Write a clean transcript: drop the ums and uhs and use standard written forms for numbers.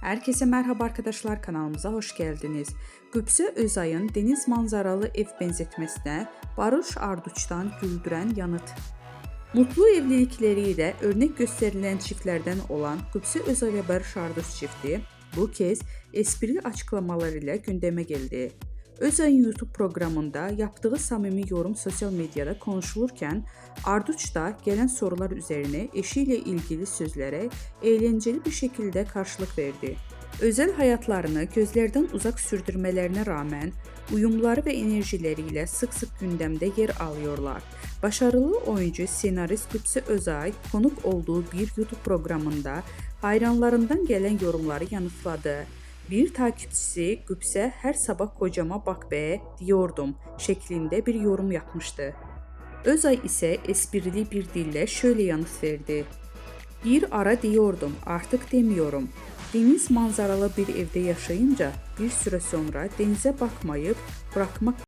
Herkese merhaba arkadaşlar, kanalımıza hoş geldiniz. Qübsə Özay'ın deniz manzaralı ev benzetmesine Barış Arduç'tan güldüren yanıt. Mutlu evlilikleriyle örnek gösterilen çiftlerden olan Qübsə Özay ve Barış Arduç çifti bu kez esprili açıklamalarıyla gündeme geldi. Özay'ın YouTube programında yaptığı samimi yorum sosyal medyada konuşulurken Arduç da gelen sorular üzerine eşiyle ilgili sözlere eğlenceli bir şekilde karşılık verdi. Özel hayatlarını gözlerden uzak sürdürmelerine rağmen uyumları ve enerjileriyle sık sık gündemde yer alıyorlar. Başarılı oyuncu senarist Qübsə Özay konuk olduğu bir YouTube programında hayranlarından gelen yorumları yanıtladı. Bir takipçisi Qübsə her sabah kocama bak be diyordum şeklinde bir yorum yapmıştı. Özay ise esprili bir dille şöyle yanıt verdi. Bir ara diyordum, artık demiyorum. Deniz manzaralı bir evde yaşayınca bir süre sonra denize bakmayıp bırakmak